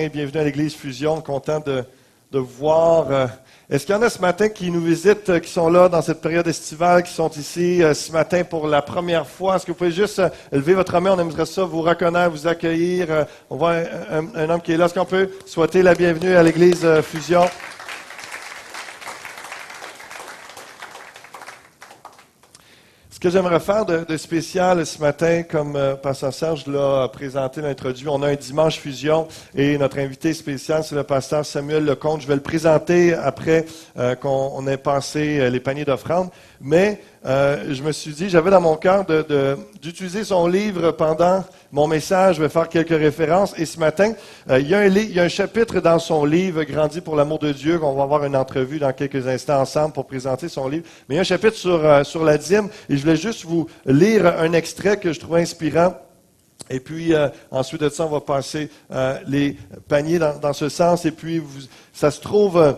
Bienvenue à l'Église Fusion, content de vous voir. Est-ce qu'il y en a ce matin qui nous visitent, qui sont là dans cette période estivale, qui sont ici ce matin pour la première fois? Est-ce que vous pouvez juste lever votre main? On aimerait ça vous reconnaître, vous accueillir. On voit un homme qui est là. Est-ce qu'on peut souhaiter la bienvenue à l'Église Fusion? Ce que j'aimerais faire de spécial ce matin, comme Pasteur Serge l'a présenté, l'a introduit, on a un dimanche fusion et notre invité spécial, c'est le pasteur Samuel Lecomte. Je vais le présenter après qu'on ait passé les paniers d'offrandes. Mais je me suis dit, j'avais dans mon cœur d'utiliser son livre pendant mon message. Je vais faire quelques références. Et ce matin, il y a un chapitre dans son livre, Grandi pour l'amour de Dieu, qu'on va avoir une entrevue dans quelques instants ensemble pour présenter son livre. Mais il y a un chapitre sur la dîme. Et je voulais juste vous lire un extrait que je trouve inspirant. Et puis, ensuite de ça, on va passer les paniers dans ce sens. Et puis, ça se trouve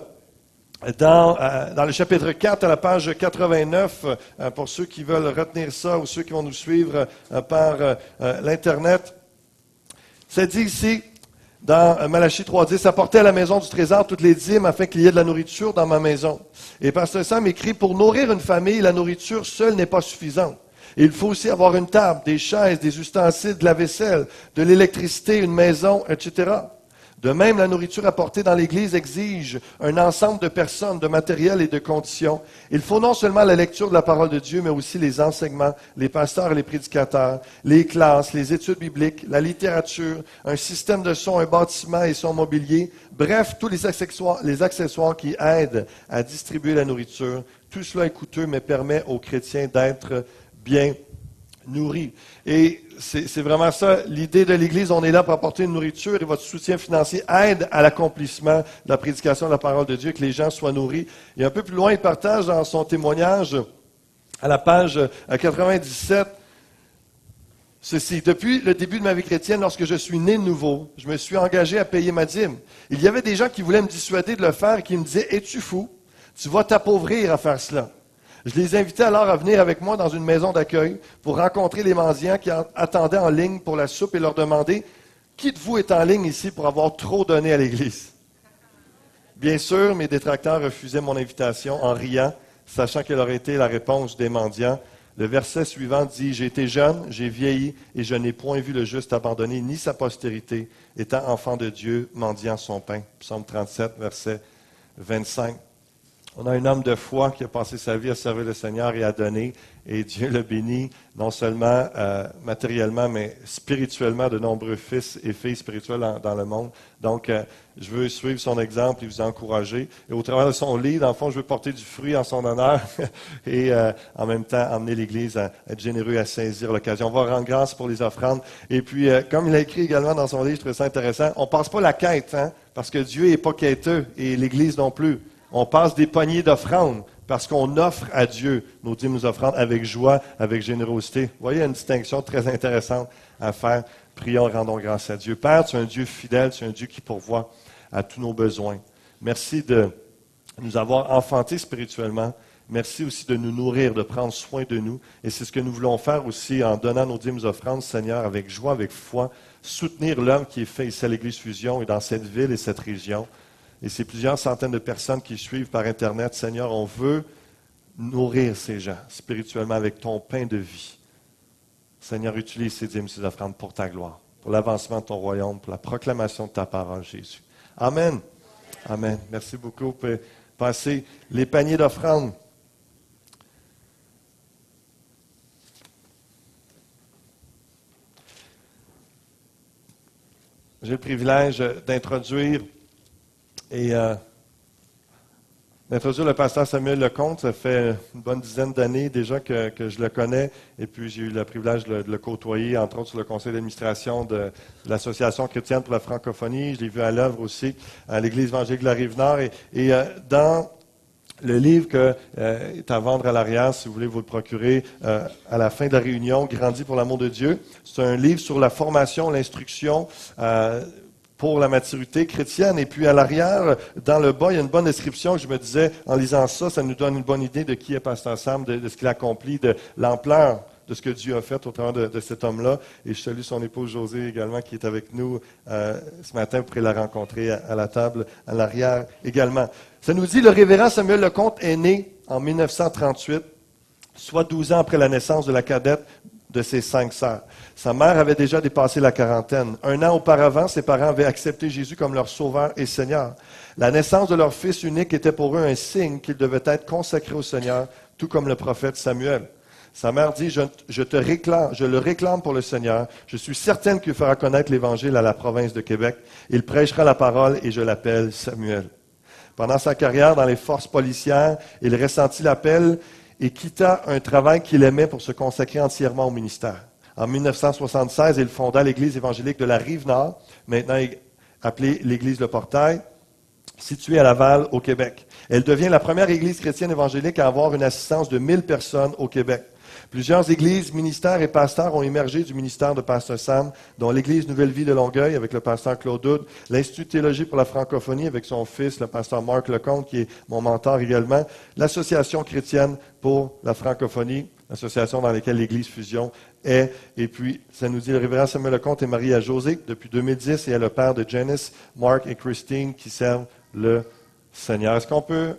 dans le chapitre 4, à la page 89, pour ceux qui veulent retenir ça ou ceux qui vont nous suivre par l'Internet. C'est dit ici, dans Malachie 3.10, « Apportez à la maison du trésor toutes les dîmes afin qu'il y ait de la nourriture dans ma maison. » Et Pasteur Sam écrit, « Pour nourrir une famille, la nourriture seule n'est pas suffisante. Il faut aussi avoir une table, des chaises, des ustensiles, de la vaisselle, de l'électricité, une maison, etc. » De même, la nourriture apportée dans l'Église exige un ensemble de personnes, de matériel et de conditions. Il faut non seulement la lecture de la parole de Dieu, mais aussi les enseignements, les pasteurs et les prédicateurs, les classes, les études bibliques, la littérature, un système de son, un bâtiment et son mobilier. Bref, tous les accessoires qui aident à distribuer la nourriture. Tout cela est coûteux, mais permet aux chrétiens d'être bien nourris. Et c'est vraiment ça, l'idée de l'Église. On est là pour apporter une nourriture et votre soutien financier aide à l'accomplissement de la prédication de la parole de Dieu, que les gens soient nourris. Et un peu plus loin, il partage dans son témoignage, à la page 97, ceci. « Depuis le début de ma vie chrétienne, lorsque je suis né de nouveau, je me suis engagé à payer ma dîme. Il y avait des gens qui voulaient me dissuader de le faire et qui me disaient « Es-tu fou? Tu vas t'appauvrir à faire cela. » Je les invitais alors à venir avec moi dans une maison d'accueil pour rencontrer les mendiants qui attendaient en ligne pour la soupe et leur demander « Qui de vous est en ligne ici pour avoir trop donné à l'Église? » Bien sûr, mes détracteurs refusaient mon invitation en riant, sachant quelle aurait été la réponse des mendiants. Le verset suivant dit « J'ai été jeune, j'ai vieilli, et je n'ai point vu le juste abandonner, ni sa postérité, étant enfant de Dieu, mendiant son pain. » Psaume 37, verset 25. On a un homme de foi qui a passé sa vie à servir le Seigneur et à donner, et Dieu le bénit, non seulement matériellement, mais spirituellement, de nombreux fils et filles spirituels dans le monde. Donc, je veux suivre son exemple et vous encourager. Et au travers de son livre, dans le fond, je veux porter du fruit en son honneur et en même temps emmener l'Église à être généreux, à saisir l'occasion. On va rendre grâce pour les offrandes. Et puis, comme il a écrit également dans son livre, je trouve ça intéressant, on ne passe pas la quête, parce que Dieu n'est pas quêteux et l'Église non plus. On passe des poignées d'offrandes parce qu'on offre à Dieu nos dîmes, nos offrandes avec joie, avec générosité. Vous voyez, il y a une distinction très intéressante à faire. Prions, rendons grâce à Dieu. Père, tu es un Dieu fidèle, tu es un Dieu qui pourvoit à tous nos besoins. Merci de nous avoir enfantés spirituellement. Merci aussi de nous nourrir, de prendre soin de nous. Et c'est ce que nous voulons faire aussi en donnant nos dîmes, offrandes, Seigneur, avec joie, avec foi. Soutenir l'œuvre qui est faite ici à l'Église Fusion et dans cette ville et cette région. Et c'est plusieurs centaines de personnes qui suivent par Internet. Seigneur, on veut nourrir ces gens spirituellement avec ton pain de vie. Seigneur, utilise ces dîmes, ces offrandes pour ta gloire, pour l'avancement de ton royaume, pour la proclamation de ta parole, Jésus. Amen. Amen. Merci beaucoup. Vous pouvez passer les paniers d'offrandes. J'ai le privilège d'introduire d'introduire le pasteur Samuel Lecomte. Ça fait une bonne dizaine d'années déjà que je le connais. Et puis, j'ai eu le privilège de le côtoyer, entre autres, sur le conseil d'administration de l'Association chrétienne pour la francophonie. Je l'ai vu à l'œuvre aussi à l'Église évangélique de la Rive-Nord. Et dans le livre qui est à vendre à l'arrière, si vous voulez vous le procurer, à la fin de la réunion, « Grandi pour l'amour de Dieu », c'est un livre sur la formation, l'instruction, pour la maturité chrétienne. Et puis à l'arrière, dans le bas, il y a une bonne description. Je me disais, en lisant ça, ça nous donne une bonne idée de qui est Pasteur Sam, de ce qu'il accomplit, de l'ampleur de ce que Dieu a fait au travers de cet homme-là. Et je salue son épouse Josée également, qui est avec nous ce matin. Vous pourrez la rencontrer à la table, à l'arrière également. Ça nous dit, le révérend Samuel Lecomte est né en 1938, soit 12 ans après la naissance de la cadette de ses 5 sœurs. Sa mère avait déjà dépassé la quarantaine. 1 an auparavant, ses parents avaient accepté Jésus comme leur sauveur et Seigneur. La naissance de leur fils unique était pour eux un signe qu'ils devaient être consacrés au Seigneur, tout comme le prophète Samuel. Sa mère dit, je le réclame pour le Seigneur. Je suis certaine qu'il fera connaître l'Évangile à la province de Québec. Il prêchera la parole et je l'appelle Samuel. Pendant sa carrière dans les forces policières, il ressentit l'appel et quitta un travail qu'il aimait pour se consacrer entièrement au ministère. En 1976, il fonda l'Église évangélique de la Rive-Nord, maintenant appelée l'Église Le Portail, située à Laval, au Québec. Elle devient la première Église chrétienne évangélique à avoir une assistance de 1000 personnes au Québec. Plusieurs églises, ministères et pasteurs ont émergé du ministère de Pasteur Sam, dont l'Église Nouvelle Vie de Longueuil avec le pasteur Claude Houd, l'Institut de théologie pour la francophonie avec son fils, le pasteur Marc Lecomte, qui est mon mentor également, l'Association chrétienne pour la francophonie, l'association dans laquelle l'Église Fusion est. Et puis, ça nous dit, le révérend Samuel Lecomte est marié à José depuis 2010 et est le père de Janice, Marc et Christine qui servent le Seigneur. Est-ce qu'on peut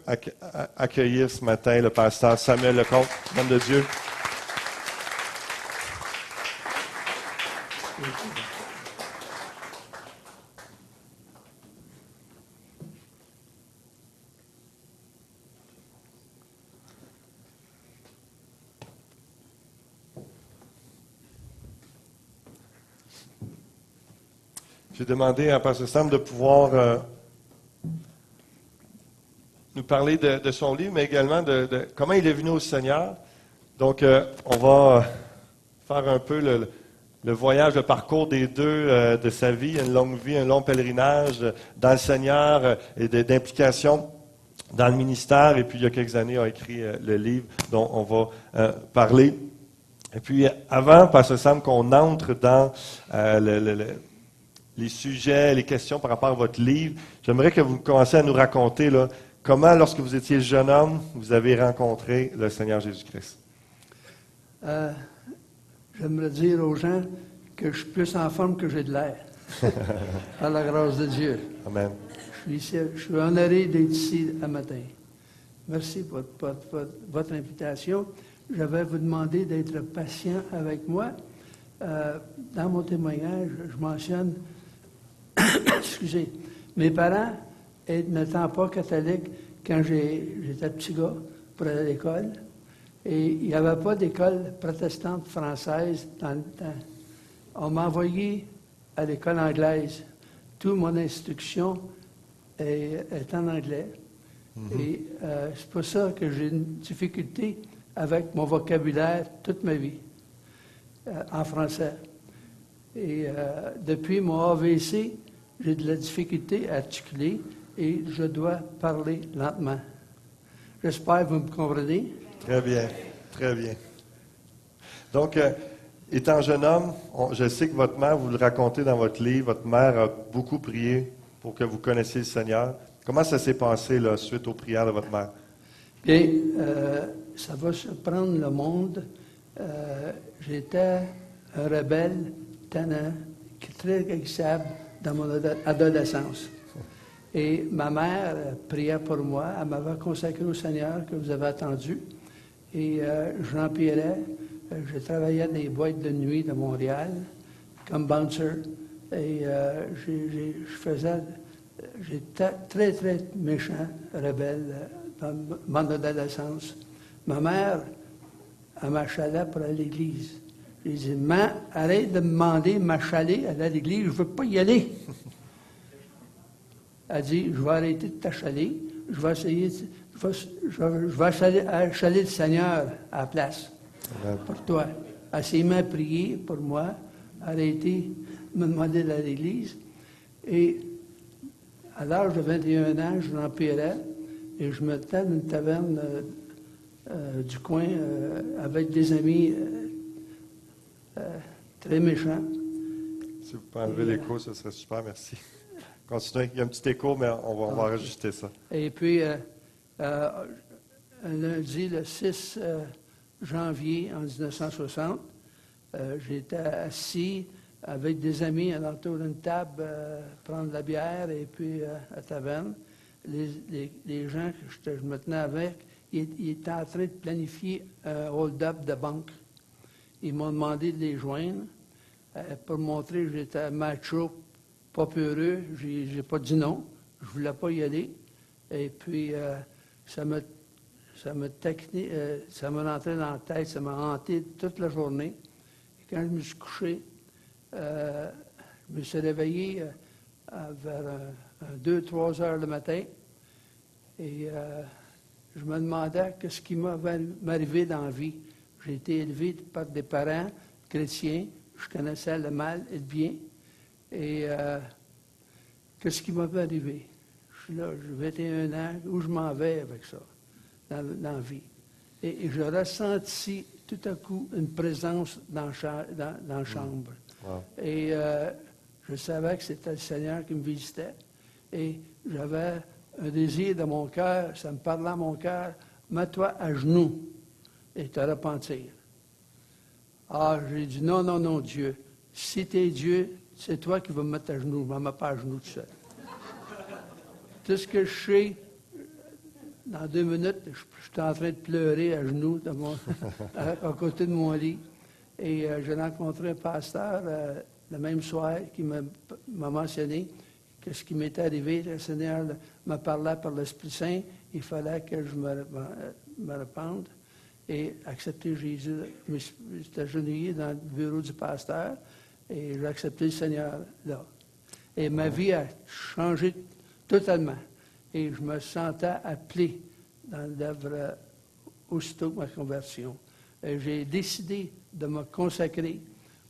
accueillir ce matin le pasteur Samuel Lecomte, homme de Dieu? J'ai demandé à Pasteur Sam de pouvoir nous parler de son livre, mais également de comment il est venu au Seigneur. Donc, on va faire un peu le voyage, le parcours des deux de sa vie, une longue vie, un long pèlerinage dans le Seigneur et d'implication dans le ministère. Et puis, il y a quelques années, il a écrit le livre dont on va parler. Et puis, avant, Pasteur Sam, qu'on entre dans les sujets, les questions par rapport à votre livre, j'aimerais que vous commenciez à nous raconter là, comment, lorsque vous étiez jeune homme, vous avez rencontré le Seigneur Jésus-Christ. J'aimerais dire aux gens que je suis plus en forme que j'ai de l'air. Par la grâce de Dieu. Amen. Je suis honoré d'être ici un matin. Merci pour votre invitation. Je vais vous demander d'être patient avec moi. Dans mon témoignage, je mentionne, excusez, mes parents n'étant pas catholiques quand j'étais petit gars pour aller à l'école. Et il n'y avait pas d'école protestante française dans le temps. On m'a envoyé à l'école anglaise. Toute mon instruction est en anglais. Mm-hmm. Et c'est pour ça que j'ai une difficulté avec mon vocabulaire toute ma vie, en français. Et depuis mon AVC, j'ai de la difficulté à articuler et je dois parler lentement. J'espère que vous me comprenez. Très bien, très bien. Donc, étant jeune homme, je sais que votre mère, vous le racontez dans votre livre, votre mère a beaucoup prié pour que vous connaissiez le Seigneur. Comment ça s'est passé là, suite aux prières de votre mère? Bien, ça va surprendre le monde. J'étais un rebelle, tannant, très agréable dans mon adolescence. Et ma mère priait pour moi. Elle m'avait consacré au Seigneur que vous avez attendu. Et je l'empirais. Je travaillais dans les boîtes de nuit de Montréal comme bouncer. Et j'étais très, très méchant, rebelle dans mon adolescence. Ma mère, elle m'achalait pour aller à l'église. J'ai dit, maman, arrête de me demander de m'achaler, aller à l'église, je ne veux pas y aller. Elle dit, je vais arrêter de t'achaler, je vais essayer, je vais achaler le Seigneur à la place pour toi. Elle s'est mise à prier pour moi, arrêter de me demander d'aller à l'église. Et à l'âge de 21 ans, je l'empirais et je me tenais dans une taverne du coin avec des amis très méchants. Si vous pouvez enlever l'écho, ce serait super, merci. Continuez. Il y a un petit écho, mais on va ajuster ça. Et puis, un lundi, le 6 janvier en 1960. J'étais assis avec des amis autour d'une table, prendre de la bière et puis à taverne. Les gens que je me tenais avec, ils étaient en train de planifier un hold-up de banque. Ils m'ont demandé de les joindre pour montrer que j'étais macho, pas peureux. J'ai pas dit non. Je voulais pas y aller. Et puis, ça m'a rentré dans la tête, ça m'a hanté toute la journée. Et quand je me suis couché, je me suis réveillé vers 2-3 heures le matin et je me demandais qu'est-ce qui m'arrivait dans la vie. J'ai été élevé par des parents chrétiens, je connaissais le mal et le bien. Et qu'est-ce qui m'avait arrivé? Je suis là, j'ai 21 ans, où je m'en vais avec ça, dans la vie. Et je ressentis tout à coup une présence dans la chambre. Wow. Et je savais que c'était le Seigneur qui me visitait. Et j'avais un désir de mon cœur, ça me parlait à mon cœur, mets-toi à genoux et te repentir. Ah, j'ai dit, non, Dieu. Si tu es Dieu, c'est toi qui vas me mettre à genoux. Je ne me mets pas à genoux tout seul. Tout ce que je sais, dans 2 minutes, je suis en train de pleurer à genoux à côté de mon lit. Et j'ai rencontré un pasteur le même soir qui m'a mentionné que ce qui m'était arrivé, le Seigneur me parlait par l'Esprit Saint, il fallait que je me repente et accepter Jésus. Je m'étais agenouillé dans le bureau du pasteur et j'ai accepté le Seigneur là. Et ma vie a changé totalement. Et je me sentais appelé dans l'œuvre aussitôt que ma conversion. Et j'ai décidé de me consacrer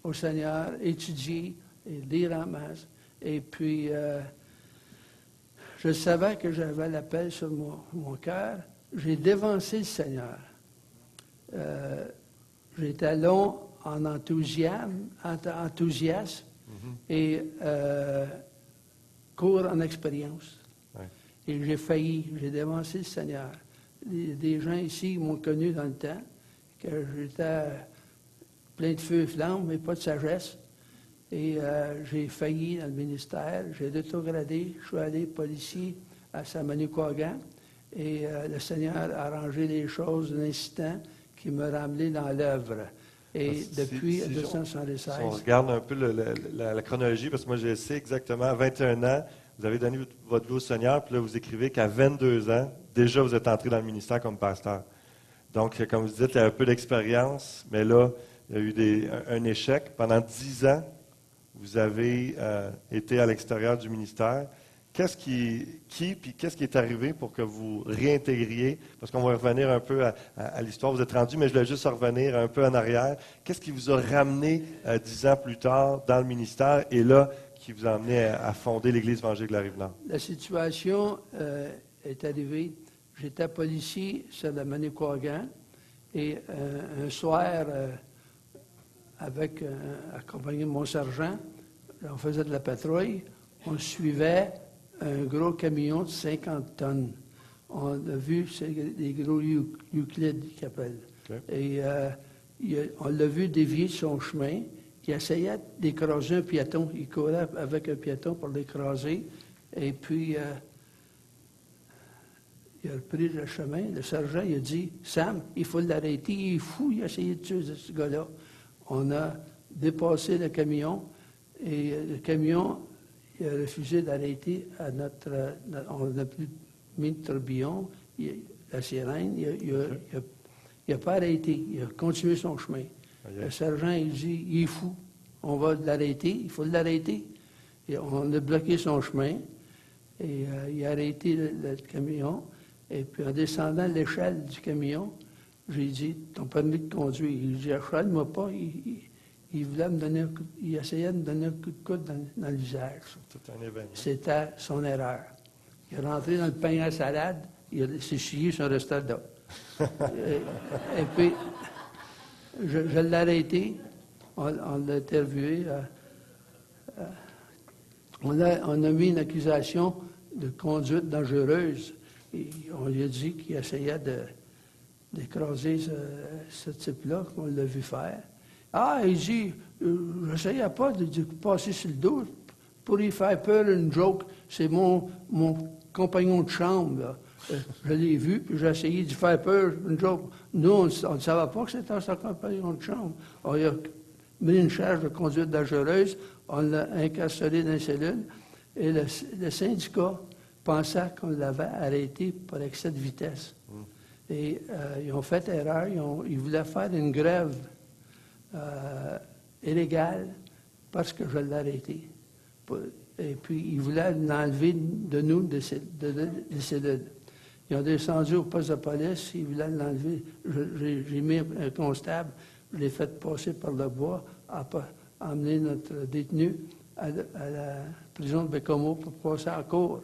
au Seigneur, étudier et lire en masse. Et puis, je savais que j'avais l'appel sur mon cœur. J'ai dévancé le Seigneur. J'étais long en enthousiasme et court en expérience. Ouais. Et j'ai dévancé le Seigneur. Des gens ici m'ont connu dans le temps, que j'étais plein de feu et flammes, mais pas de sagesse. Et j'ai failli dans le ministère. J'ai rétrogradé. Je suis allé policier à Saint-Manuquagan. Et le Seigneur a arrangé les choses d'un instant qui me ramenait dans l'œuvre. Et depuis 1976... Si on regarde un peu la chronologie, parce que moi, je sais exactement, à 21 ans, vous avez donné votre vie au Seigneur, puis là, vous écrivez qu'à 22 ans, déjà, vous êtes entré dans le ministère comme pasteur. Donc, comme vous dites, il y a un peu d'expérience, mais là, il y a eu un échec. Pendant 10 ans, vous avez été à l'extérieur du ministère. Qu'est-ce qui est arrivé pour que vous réintégriez? Parce qu'on va revenir un peu à l'histoire, vous êtes rendu, mais je voulais juste revenir un peu en arrière. Qu'est-ce qui vous a ramené 10 ans plus tard dans le ministère et là, qui vous a amené à fonder l'Église évangélique de la Rive-Nord? La situation est arrivée. J'étais policier sur la Manuquagan et un soir, accompagné de mon sergent, on faisait de la patrouille, on suivait un gros camion de 50 tonnes. On a vu, c'est des gros Euclides qu'ils appellent. Okay. Et on l'a vu dévier son chemin. Il essayait d'écraser un piéton. Il courait avec un piéton pour l'écraser. Et puis, il a repris le chemin. Le sergent, il a dit, « Sam, il faut l'arrêter. Il est fou, il a essayé de tuer ce gars-là. » On a dépassé le camion. Et le camion... Il a refusé d'arrêter on n'a plus mis de tourbillon, la sirène, il n'a pas arrêté, il a continué son chemin. Le sergent, il dit, il est fou, on va l'arrêter, il faut l'arrêter. Et on a bloqué son chemin, et il a arrêté le camion, et puis en descendant l'échelle du camion, j'ai dit, ton permis de conduire, il dit, achète-moi pas, il voulait me donner il essayait de me donner un coup de coude dans le visage. C'était son erreur. Il est rentré dans le pain à salade, il s'est chié sur un restaurant. et puis, je l'ai arrêté, on l'a interviewé. On a mis une accusation de conduite dangereuse. Et on lui a dit qu'il essayait d'écraser ce type-là qu'on l'a vu faire. Ah, il dit, j'essayais pas de passer sur le dos pour y faire peur une joke. C'est mon compagnon de chambre, là. Je l'ai vu, puis j'ai essayé d'y faire peur une joke. Nous, on ne savait pas que c'était son compagnon de chambre. On lui a mis une charge de conduite dangereuse, on l'a incarcéré dans une cellule, et le syndicat pensait qu'on l'avait arrêté pour excès de vitesse. Et ils ont fait erreur, ils voulaient faire une grève illégale parce que je l'ai arrêté. Et puis, ils voulaient l'enlever de nous, des cellules. Ils ont descendu au poste de police, ils voulaient l'enlever. J'ai mis un constable, je l'ai fait passer par le bois, emmener notre détenu à la prison de Bécomo pour passer en cour.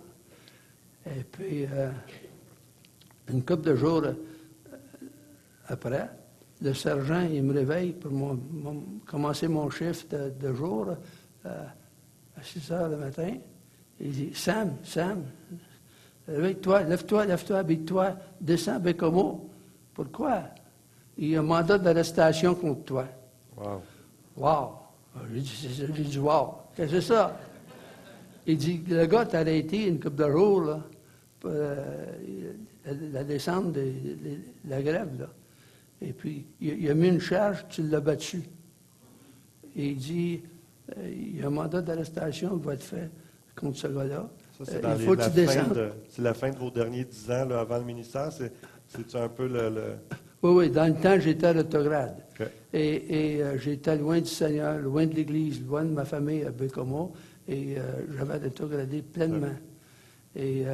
Et puis, une couple de jours après, le sergent, il me réveille pour commencer mon shift de jour à 6 heures le matin. Il dit, Sam, réveille-toi, lève-toi, habille-toi, descends à Bécomo. Pourquoi? Il y a un mandat d'arrestation contre toi. Wow! J'ai dit, wow! Qu'est-ce que c'est ça? Il dit, le gars t'a arrêté une couple de jours, là, pour la descente de la grève, là. Et puis, il a mis une charge, tu l'as battu. Et il dit, il y a un mandat d'arrestation qui va être fait contre ce gars-là. Ça, c'est faut que tu descendes. C'est la fin de vos derniers 10 ans là, avant le ministère? C'est-tu un peu le... Oui, dans le temps, j'étais à l'autograde. Okay. Et j'étais loin du Seigneur, loin de l'Église, loin de ma famille à Bécomo. Et j'avais l'autogradé pleinement. Okay. Et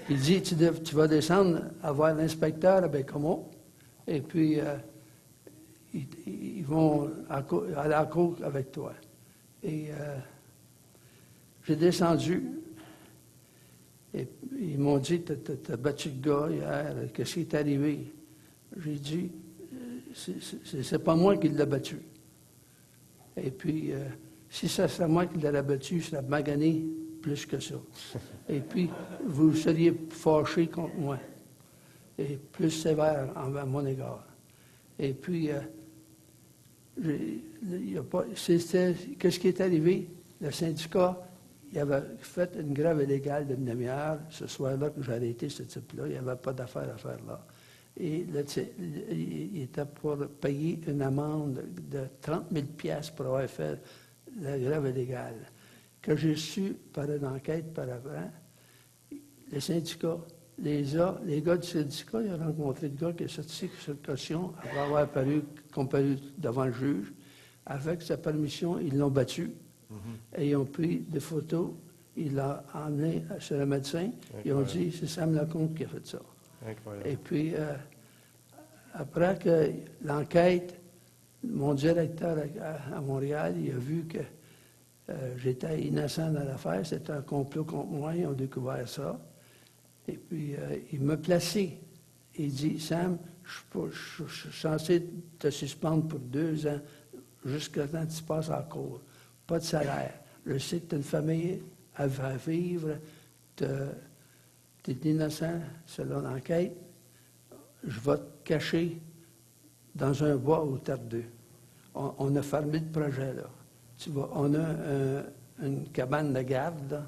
il dit, tu vas descendre à voir l'inspecteur à Bécomo. Et puis, ils vont aller à la cour avec toi. Et j'ai descendu. Et ils m'ont dit, t'as battu le gars hier, qu'est-ce qui est arrivé? J'ai dit, c'est pas moi qui l'ai battu. Et puis, si ça serait moi qui l'aurais battu, je serais magané plus que ça. Et puis, vous seriez fâché contre moi. Et plus sévère envers mon égard. Et puis, qu'est-ce qui est arrivé? Le syndicat, il avait fait une grève illégale d'une demi-heure. Ce soir-là que j'ai arrêté ce type-là, il n'y avait pas d'affaire à faire là. Et il était pour payer une amende de 30 000 $ pour avoir fait la grève illégale. Que j'ai su par une enquête par avant, le syndicat, les gars du syndicat, ils ont rencontré le gars qui est sorti sur caution après avoir comparu devant le juge. Avec sa permission, ils l'ont battu. Et ils ont pris des photos, ils l'ont emmené chez le médecin. Incroyable. Ils ont dit, c'est Sam Lecomte qui a fait ça. Incroyable. Et puis, après que l'enquête, mon directeur à Montréal, il a vu que j'étais innocent dans l'affaire, c'était un complot contre moi, ils ont découvert ça. Et puis, il m'a placé. Il dit, Sam, je suis censé te suspendre pour 2 ans, jusqu'à temps que tu passes en cours. Pas de salaire. Je sais que tu as une famille à vivre, tu es innocent selon l'enquête. Je vais te cacher dans un bois au Terre-2. On a fermé le projet, là. Tu vois, on a une cabane de garde, là,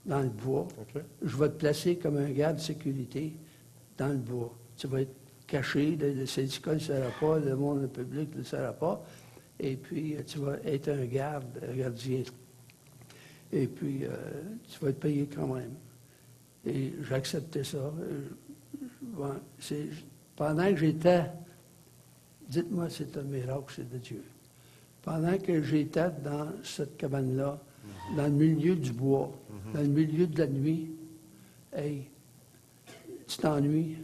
dans le bois. Okay. Je vais te placer comme un garde de sécurité dans le bois. Tu vas être caché, le syndicat ne le saura pas, le monde public ne le saura pas. Et puis, tu vas être un gardien. Et puis, tu vas être payé quand même. Et j'ai accepté ça. Pendant que j'étais, dites-moi, c'est un miracle, c'est de Dieu. Pendant que j'étais dans cette cabane-là, dans le milieu du bois, dans le milieu de la nuit, hey, tu t'ennuies.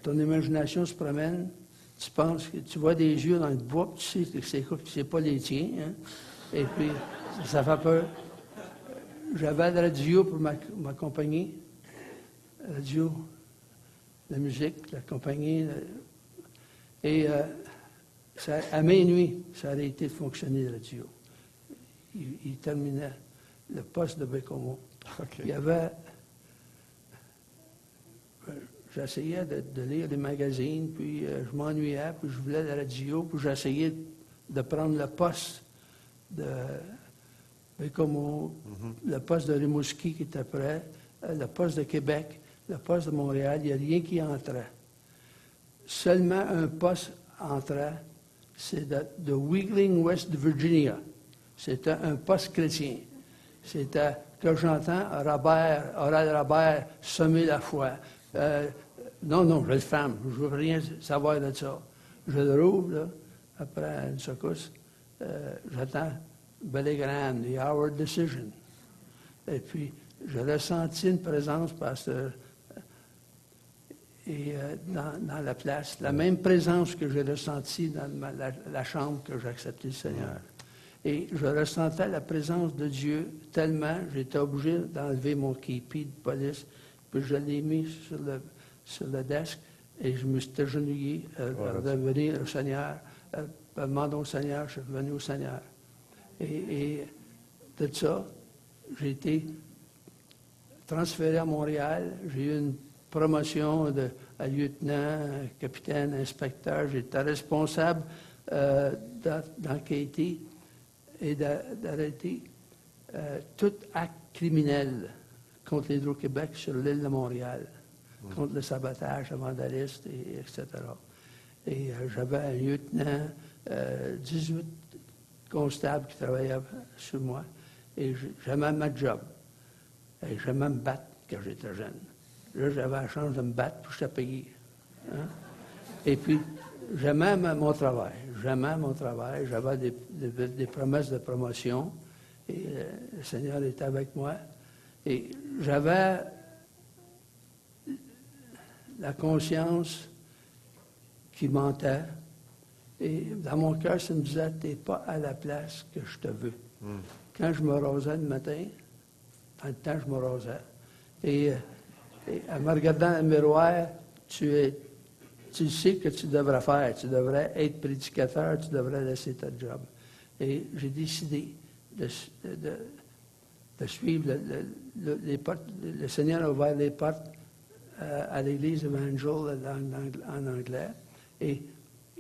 Ton imagination se promène. Tu penses que tu vois des yeux dans le bois, tu sais que c'est pas les tiens. Hein? Et puis, ça fait peur. J'avais la radio pour m'accompagner. La radio, la musique, la compagnie. Et à minuit, ça a arrêté de fonctionner, la radio. Il terminait le poste de Bécomo. Okay. Il y avait j'essayais de lire les magazines, puis je m'ennuyais, puis je voulais la radio, puis j'essayais de prendre le poste de Bécomo, le poste de Rimouski qui était prêt, le poste de Québec, le poste de Montréal. Il n'y a rien qui entrait. Seulement un poste entrait, c'est de Wheeling, West Virginia. C'était un poste chrétien. C'était que j'entends Oral Robert semer la foi. Non, je le ferme. Je ne veux rien savoir de ça. Je le rouvre, là, après une secousse. J'attends Billy Graham, The Hour Decision. Et puis, je ressentis une présence, pasteur, et dans la place, la même présence que j'ai ressentie dans la chambre que j'ai accepté le Seigneur. Et je ressentais la présence de Dieu tellement, j'étais obligé d'enlever mon képi de police, puis je l'ai mis sur le desk, et je me suis agenouillé, revenir au Seigneur, demandant au Seigneur, je suis revenu au Seigneur. Et de ça, j'ai été transféré à Montréal, j'ai eu une promotion à lieutenant, capitaine, inspecteur. J'étais responsable d'enquêter et d'arrêter tout acte criminel contre l'Hydro-Québec sur l'île de Montréal, contre le sabotage, le vandalisme, etc. Et j'avais un lieutenant, 18 constables qui travaillaient sur moi, et j'aimais ma job. Et j'aimais me battre quand j'étais jeune. Là, j'avais la chance de me battre, puis j'étais payé. Hein? Et puis, j'aimais mon travail. J'aimais mon travail. J'avais des promesses de promotion. Et le Seigneur était avec moi. Et j'avais la conscience qui mentait. Et dans mon cœur, ça me disait, tu n'es pas à la place que je te veux. Quand je me rasais le matin, dans le temps, je me rasais. Et en me regardant dans le miroir, tu sais ce que tu devrais faire. Tu devrais être prédicateur, tu devrais laisser ta job. Et j'ai décidé de suivre les portes. Le Seigneur a ouvert les portes à l'Église Evangel en anglais. Et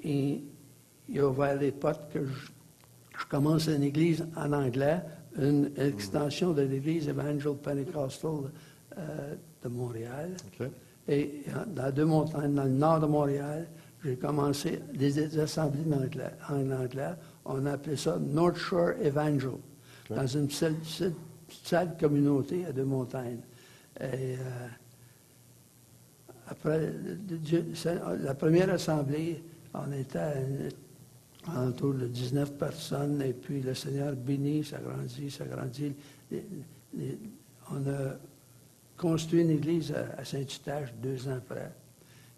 il a ouvert les portes que je commence une église en anglais, une extension de l'Église Evangel Pentecostal de Montréal. Okay. Et dans deux montagnes, dans le nord de Montréal, j'ai commencé des assemblées en anglais. On appelait ça North Shore Evangel, okay, dans une petite communauté à deux montagnes. Et après la première assemblée, on était autour de 19 personnes, et puis le Seigneur bénit, s'agrandit. On a construit une église à Saint-Eustache 2 ans après,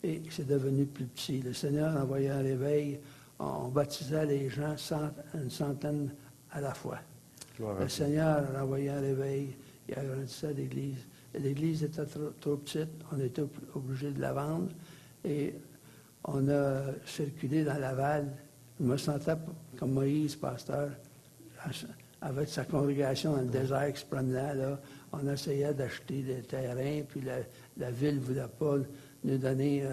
et c'est devenu plus petit. Le Seigneur envoyait un réveil, on baptisait les gens, une centaine à la fois. Le Seigneur envoyait un réveil, il agrandissait l'église. L'église était trop petite, on était obligé de la vendre, et on a circulé dans Laval. Je me sentais comme Moïse, pasteur, avec sa congrégation dans le désert qui se promenait là. On essayait d'acheter des terrains, puis la ville ne voulait pas nous donner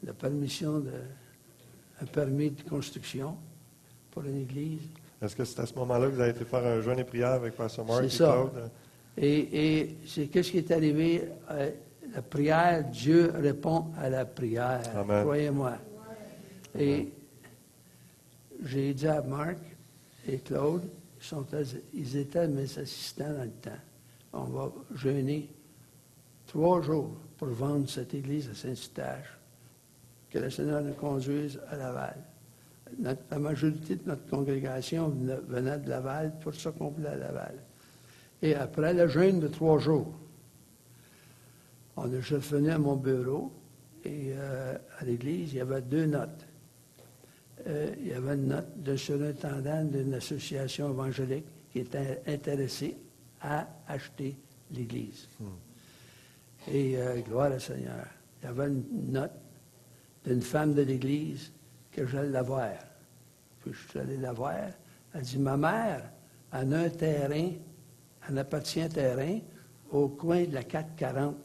la permission, un permis de construction pour une église. Est-ce que c'est à ce moment-là que vous avez été faire un jeûne et prière avec Pasteur Mark et ça. Claude? Et c'est qu'est-ce qui est arrivé? La prière, Dieu répond à la prière. Amen. Croyez-moi. Et j'ai dit à Marc et Claude, ils étaient mes assistants dans le temps. On va jeûner 3 jours pour vendre cette église à Saint-Eustache, que le Seigneur nous conduise à Laval. La majorité de notre congrégation venait de Laval, pour ça qu'on voulait à Laval. Et après le jeûne de 3 jours, je suis revenu à mon bureau, et à l'église, il y avait 2 notes. Il y avait une note de surintendant d'une association évangélique qui était intéressée à acheter l'église. Et gloire au Seigneur. Il y avait une note d'une femme de l'église que j'allais la voir. Puis je suis allé la voir. Elle dit, ma mère en a un terrain, elle appartient un terrain au coin de la 440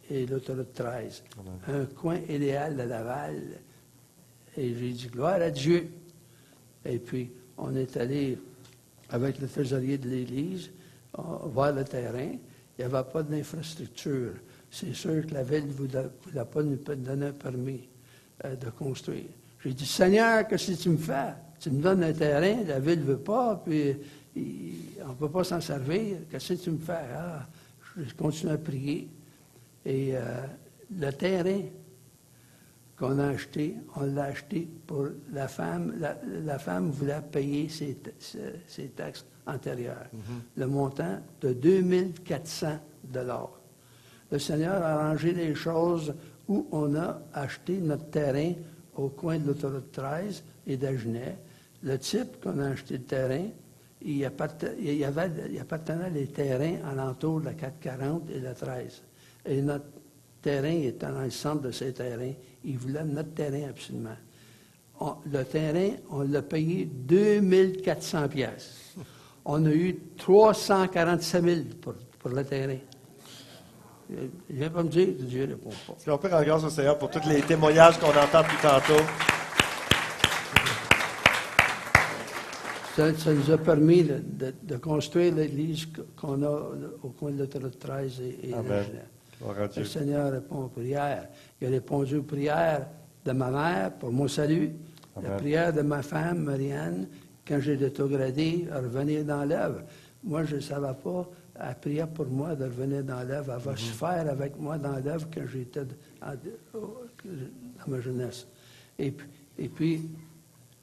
et l'autoroute 13. Amen. Un coin idéal de Laval. Et j'ai dit gloire à Dieu. Et puis, on est allé avec le trésorier de l'Église voir le terrain. Il n'y avait pas d'infrastructure. C'est sûr que la ville ne voulait pas nous donner un permis de construire. J'ai dit, Seigneur, qu'est-ce que tu me fais? Tu me donnes un terrain, la ville ne veut pas, puis on ne peut pas s'en servir. Qu'est-ce que tu me fais? Ah, je continue à prier. Et le terrain qu'on a acheté, on l'a acheté pour la femme. La femme voulait payer ses taxes antérieures. Le montant de 2400 $. Le Seigneur a arrangé les choses où on a acheté notre terrain au coin de l'autoroute 13 et d'Agenais. Le type qu'on a acheté le terrain, il appartenait les terrains alentour de la 440 et la 13. Et notre terrain était dans le centre de ces terrains. Il voulait notre terrain absolument. Le terrain, on l'a payé 2400 pièces. On a eu 347 000 pour le terrain. Il vient pas me dire que Dieu ne répond pas. Est-ce qu'on peut rendre grâce au Seigneur pour tous les témoignages qu'on entend plus tantôt? Ça nous a permis de construire l'église qu'on a au coin de l'autoroute 13 et Amen. Gloire à Dieu. Le Seigneur répond aux prières. Il a répondu aux prières de ma mère pour mon salut, Amen. la prière de ma femme, Marianne, quand j'ai rétrogradé, à revenir dans l'œuvre. Moi, je ne savais pas, elle priait pour moi de revenir dans l'œuvre. Elle va se faire avec moi dans l'œuvre quand j'étais dans ma jeunesse. Et puis,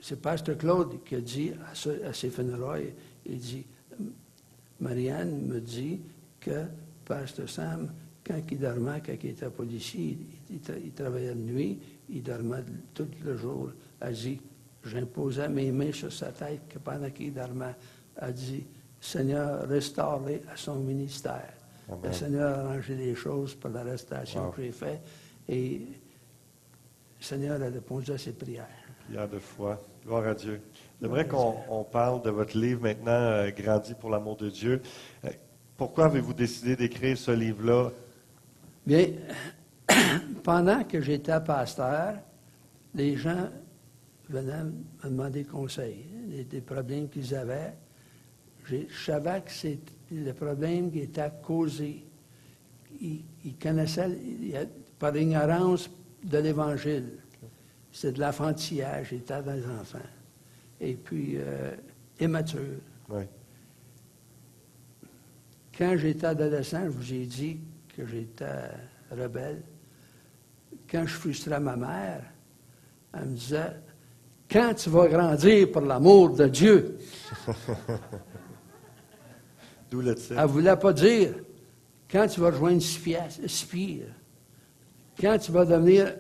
c'est Pasteur Claude qui a dit à ses funérailles, il dit, Marianne me dit que Pasteur Sam, quand il dormait, quand il était policier, il travaillait de nuit, il dormait tout le jour. Elle dit, j'imposais mes mains sur sa tête que pendant qu'il dormait, elle dit, Seigneur, restaure-les à son ministère. Amen. Le Seigneur a arrangé les choses pour la restauration Wow. que j'ai faite et le Seigneur a répondu à ses prières. Prière de foi. Gloire à Dieu. J'aimerais qu'on parle de votre livre maintenant, Grandi pour l'amour de Dieu. Pourquoi avez-vous décidé d'écrire ce livre-là? Bien, pendant que j'étais pasteur, les gens venaient me demander conseil, des problèmes qu'ils avaient. Je savais que c'était le problème qui était causé. Ils connaissaient par ignorance de l'Évangile. C'est de l'enfantillage, j'étais dans les enfants. Et puis, immature. Oui. Quand j'étais adolescent, je vous ai dit que j'étais rebelle. Quand je frustrais ma mère, elle me disait, quand tu vas grandir pour l'amour de Dieu? D'où le titre. Elle ne voulait pas dire, quand tu vas rejoindre Spire, quand tu vas devenir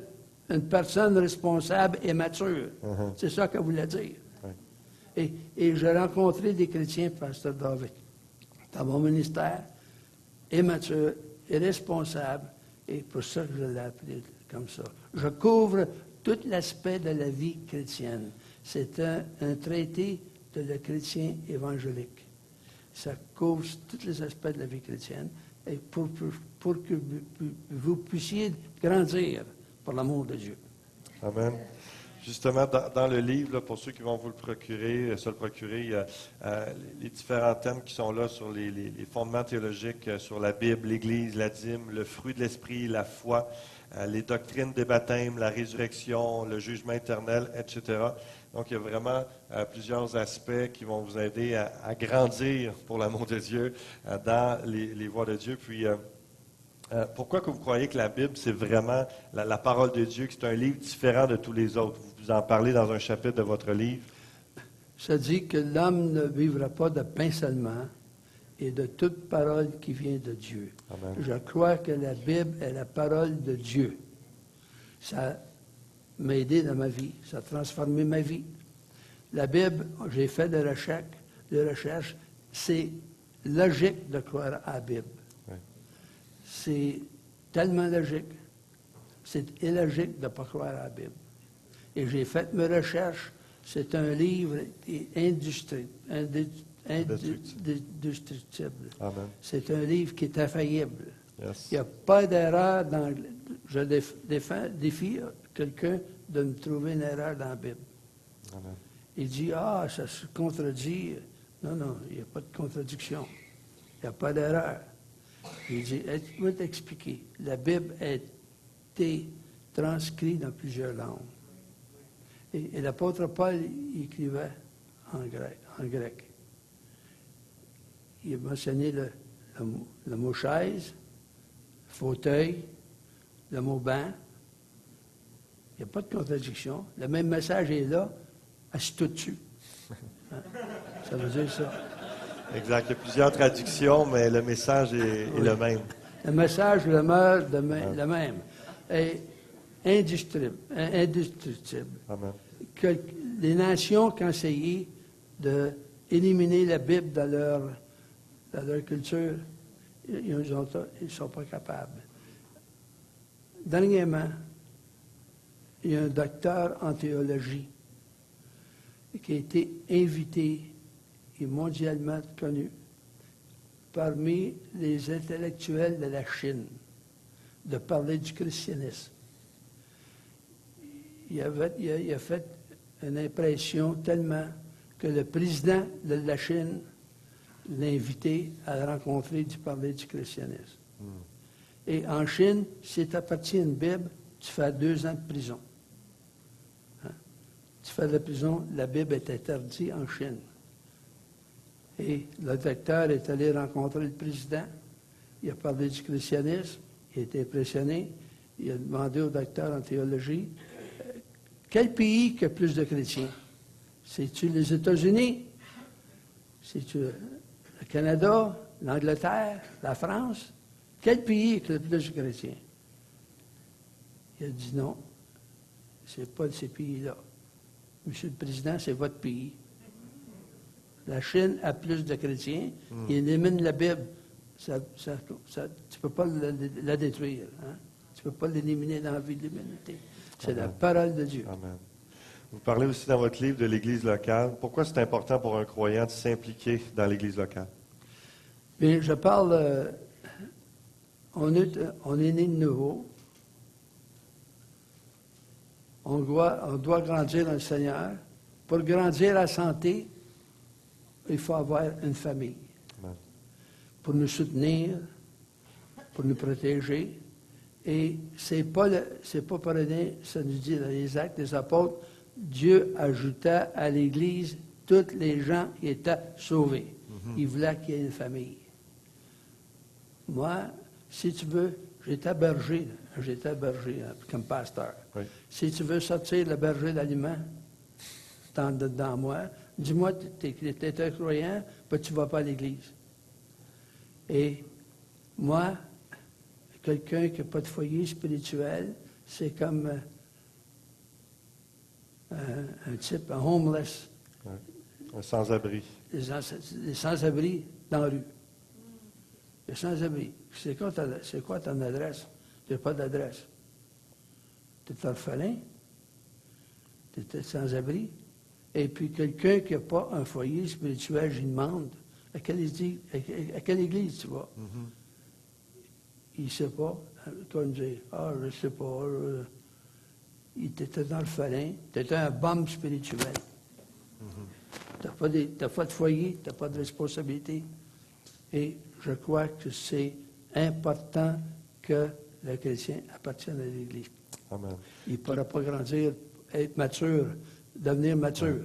une personne responsable et mature. C'est ça qu'elle voulait dire. Oui. Et j'ai rencontré des chrétiens, Pasteur David, dans mon ministère, immature et responsable, et pour ça que je l'ai appelé comme ça. Je couvre tout l'aspect de la vie chrétienne. C'est un traité de le chrétien évangélique. Ça couvre tous les aspects de la vie chrétienne, et pour que vous puissiez grandir pour l'amour de Dieu. Amen. Justement, dans le livre, là, pour ceux qui vont vous le procurer, se le procurer, il y a les différents thèmes qui sont là sur les fondements théologiques, sur la Bible, l'Église, la dîme, le fruit de l'Esprit, la foi, les doctrines des baptêmes, la résurrection, le jugement éternel, etc. Donc, il y a vraiment plusieurs aspects qui vont vous aider à grandir pour l'amour de Dieu dans les voies de Dieu. Puis, pourquoi que vous croyez que la Bible, c'est vraiment la parole de Dieu, que c'est un livre différent de tous les autres? Vous en parlez dans un chapitre de votre livre. Ça dit que l'homme ne vivra pas de pain seulement, et de toute parole qui vient de Dieu. Amen. Je crois que la Bible est la parole de Dieu. Ça m'a aidé dans ma vie, ça a transformé ma vie. La Bible, j'ai fait des recherches, c'est logique de croire à la Bible. Oui. C'est tellement logique. C'est illogique de ne pas croire à la Bible. Et j'ai fait mes recherches. C'est un livre indestructible. Amen. C'est un livre qui est infaillible. Yes. Il n'y a pas d'erreur dans... Je défie quelqu'un de me trouver une erreur dans la Bible. Amen. Il dit, ah, ça se contredit. Non, non, il n'y a pas de contradiction. Il n'y a pas d'erreur. Il dit, je vais t'expliquer. La Bible a été transcrite dans plusieurs langues. Et l'apôtre Paul il écrivait en grec. Il a mentionné le mot chaise, fauteuil, le mot banc. Il n'y a pas de contradiction. Le même message est là, assis-toi dessus. Hein? Ça veut dire ça. Exact. Il y a plusieurs traductions, mais le message est le même. Le message demeure le même. Et indestructible. Amen. Que les nations qui ont essayé d'éliminer la Bible dans leur culture, ils ne sont pas capables. Dernièrement, il y a un docteur en théologie qui a été invité et mondialement connu parmi les intellectuels de la Chine de parler du christianisme. Il a fait une impression tellement que le président de la Chine l'a invité à le rencontrer et parler du christianisme. Et en Chine, si tu appartiens à une Bible, tu fais 2 ans de prison. Hein? Tu fais de la prison, la Bible est interdite en Chine. Et le docteur est allé rencontrer le président, il a parlé du christianisme, il a été impressionné, il a demandé au docteur en théologie, quel pays qui a plus de chrétiens? C'est-tu les États-Unis? C'est-tu le Canada, l'Angleterre, la France? Quel pays qui a le plus de chrétiens? Il a dit non, ce n'est pas de ces pays-là. Monsieur le Président, c'est votre pays. La Chine a plus de chrétiens, il élimine la Bible. Tu ne peux pas la détruire. Hein? Tu ne peux pas l'éliminer dans la vie de l'humanité. C'est la parole de Dieu. Amen. Vous parlez aussi dans votre livre de l'Église locale. Pourquoi c'est important pour un croyant de s'impliquer dans l'Église locale? Bien, je parle... on est né de nouveau. On doit grandir dans le Seigneur. Pour grandir à santé, il faut avoir une famille. Amen. Pour nous soutenir, pour nous protéger. Et c'est pas par rien, ça nous dit dans les Actes des Apôtres, Dieu ajouta à l'Église tous les gens qui étaient sauvés. Il voulait qu'il y ait une famille. Moi, si tu veux, j'étais berger comme pasteur. Oui. Si tu veux sortir le berger d'aliments dans moi, dis-moi, tu es un croyant, mais tu ne vas pas à l'Église. Et moi, quelqu'un qui n'a pas de foyer spirituel, c'est comme un type, un homeless. Oui. Un sans-abri. Les sans-abri dans la rue. Les sans-abri. C'est quoi ton adresse? Tu n'as pas d'adresse. Tu es orphelin. Tu es sans-abri. Et puis quelqu'un qui n'a pas un foyer spirituel, je lui demande, à quelle église tu vas? Il ne sait pas. Toi, il me dit, je ne sais pas. Tu étais orphelin. Tu étais un bum spirituel. Tu n'as pas de foyer, tu n'as pas de responsabilité. Et je crois que c'est important que le chrétien appartienne à l'Église. Amen. Il ne pourra pas grandir, être mature, devenir mature.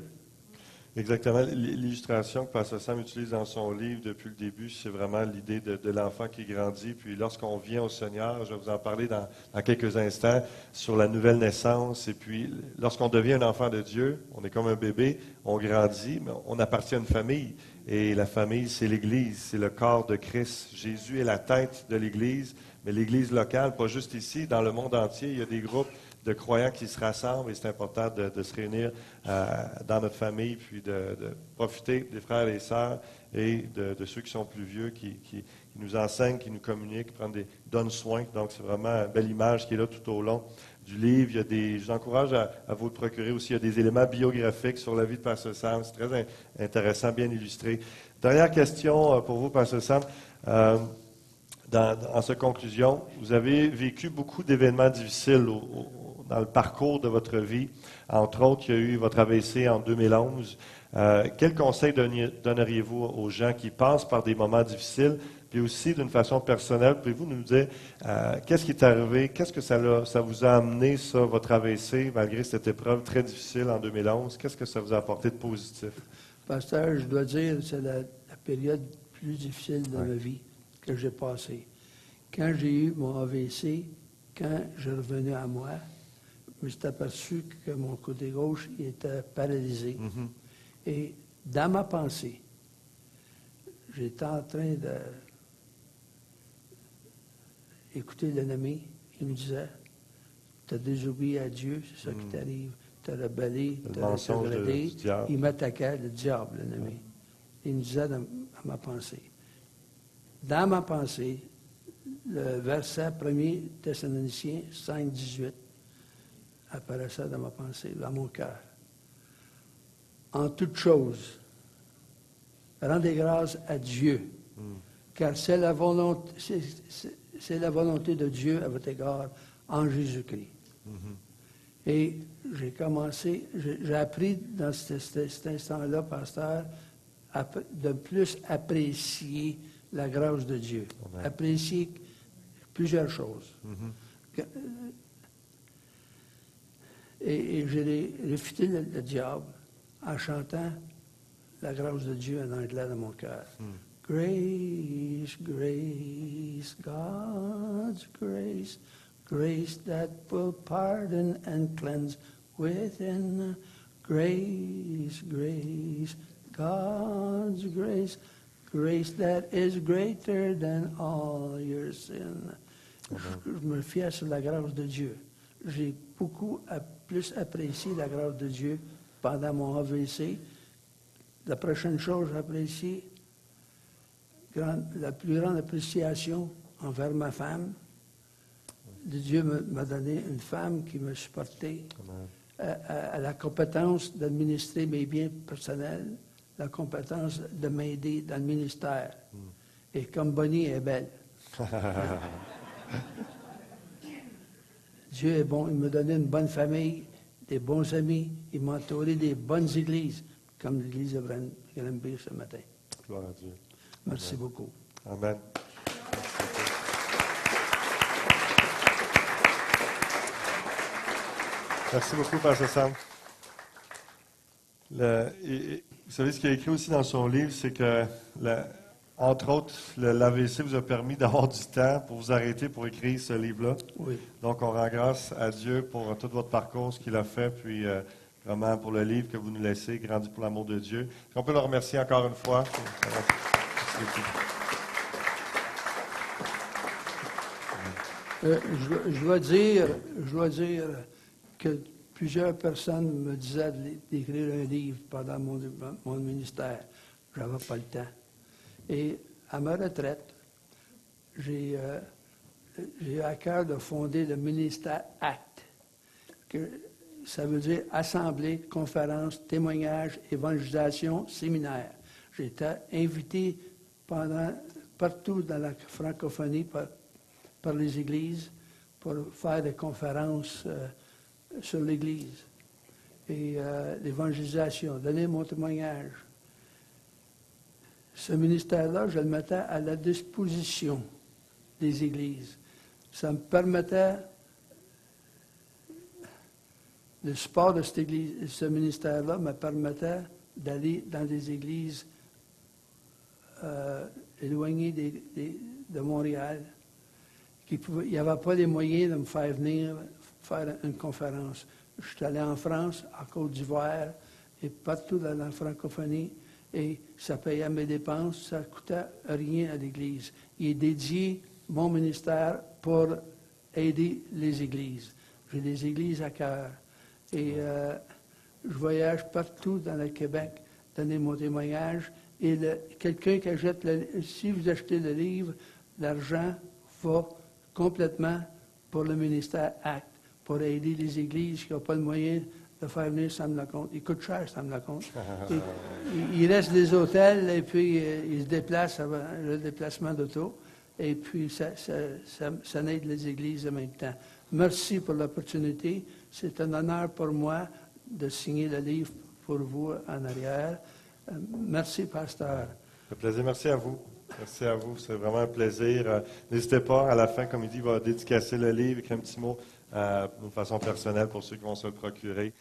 Exactement. L'illustration que Pasteur Sam utilise dans son livre depuis le début, c'est vraiment l'idée de l'enfant qui grandit. Puis lorsqu'on vient au Seigneur, je vais vous en parler dans quelques instants, sur la nouvelle naissance. Et puis, lorsqu'on devient un enfant de Dieu, on est comme un bébé, on grandit, mais on appartient à une famille. Et la famille, c'est l'Église, c'est le corps de Christ. Jésus est la tête de l'Église, mais l'Église locale, pas juste ici, dans le monde entier, il y a des groupes de croyants qui se rassemblent et c'est important de se réunir dans notre famille, puis de profiter des frères et des sœurs et de ceux qui sont plus vieux, qui nous enseignent, qui nous communiquent, qui donnent soin. Donc, c'est vraiment une belle image qui est là tout au long du livre. Je vous encourage à vous le procurer aussi. Il y a des éléments biographiques sur la vie de Pasteur Sam. C'est très intéressant, bien illustré. Dernière question pour vous, Pasteur Sam. en cette conclusion, vous avez vécu beaucoup d'événements difficiles dans le parcours de votre vie. Entre autres, il y a eu votre AVC en 2011. Quel conseil donneriez-vous aux gens qui passent par des moments difficiles? Puis aussi, d'une façon personnelle, pouvez-vous nous dire qu'est-ce qui est arrivé? Qu'est-ce que ça vous a amené, ça, votre AVC, malgré cette épreuve très difficile en 2011? Qu'est-ce que ça vous a apporté de positif? Pasteur, je dois dire, c'est la période plus difficile de ma vie que j'ai passée. Quand j'ai eu mon AVC, quand je suis revenu à moi, je me suis aperçu que mon côté gauche il était paralysé. Et dans ma pensée, j'étais en train d'écouter l'ennemi. Il me disait, tu as désobéi à Dieu, c'est ça qui t'arrive. Tu as rebellé, tu as dégradé. Il m'attaquait, le diable, l'ennemi. Il me disait dans ma pensée. Dans ma pensée, le verset 1er Thessaloniciens 5, 18 apparaissait dans ma pensée, dans mon cœur. En toute chose, rendez grâce à Dieu, car c'est la volonté de Dieu à votre égard en Jésus-Christ. Et j'ai appris dans cet instant-là, pasteur, de plus apprécier la grâce de Dieu. Amen. Apprécier plusieurs choses. Et j'ai réfuté le diable en chantant la grâce de Dieu en anglais dans mon cœur. Grace, grace, God's grace, grace that will pardon and cleanse within. Grace, grace, God's grace, grace that is greater than all your sin. Je me fie sur la grâce de Dieu. J'ai plus apprécié la grâce de Dieu pendant mon AVC. La prochaine chose, j'apprécie la plus grande appréciation envers ma femme. Dieu m'a donné une femme qui me supportait, à la compétence d'administrer mes biens personnels, la compétence de m'aider dans le ministère. Et comme Bonnie est belle. Dieu est bon. Il m'a donné une bonne famille, des bons amis. Il m'a entouré des bonnes églises, comme l'église de Granby ce matin. Gloire à Dieu. Merci beaucoup. Amen. Merci beaucoup, Pasteur Sam. Vous savez, ce qu'il a écrit aussi dans son livre, c'est que, entre autres, l'AVC vous a permis d'avoir du temps pour vous arrêter pour écrire ce livre-là. Oui. Donc, on rend grâce à Dieu pour tout votre parcours, ce qu'il a fait, puis vraiment pour le livre que vous nous laissez, Grandi pour l'amour de Dieu. On peut le remercier encore une fois. Je dois dire que plusieurs personnes me disaient d'écrire un livre pendant mon ministère. Je n'avais pas le temps. Et à ma retraite, j'ai eu à cœur de fonder le ministère ACT. Ça veut dire Assemblée, conférence, témoignage, évangélisation, séminaire. J'ai été invité partout dans la francophonie par les églises pour faire des conférences sur l'Église et l'évangélisation, donner mon témoignage. Ce ministère-là, je le mettais à la disposition des églises. Ça me permettait, le support de ce ministère-là me permettait d'aller dans des églises éloignées de Montréal, il n'y avait pas les moyens de me faire venir faire une conférence. Je suis allé en France, en Côte d'Ivoire, et partout dans la francophonie, et ça payait mes dépenses, ça ne coûtait rien à l'Église. Il est dédié, mon ministère, pour aider les églises. J'ai des églises à cœur. Et je voyage partout dans le Québec, donner mon témoignage. Et quelqu'un qui achète, si vous achetez le livre, l'argent va complètement pour le ministère ACT, pour aider les églises qui n'ont pas le moyen de faire venir Sam Lacombe. Il coûte cher, Sam Lacombe. Il reste des hôtels et puis il se déplace avant le déplacement d'auto. et puis ça aide les églises en même temps. Merci pour l'opportunité. C'est un honneur pour moi de signer le livre pour vous en arrière. Merci, pasteur. Ça fait plaisir. Merci à vous. Merci à vous. C'est vraiment un plaisir. N'hésitez pas, à la fin, comme il dit, il va dédicacer le livre, écrire un petit mot de façon personnelle pour ceux qui vont se le procurer.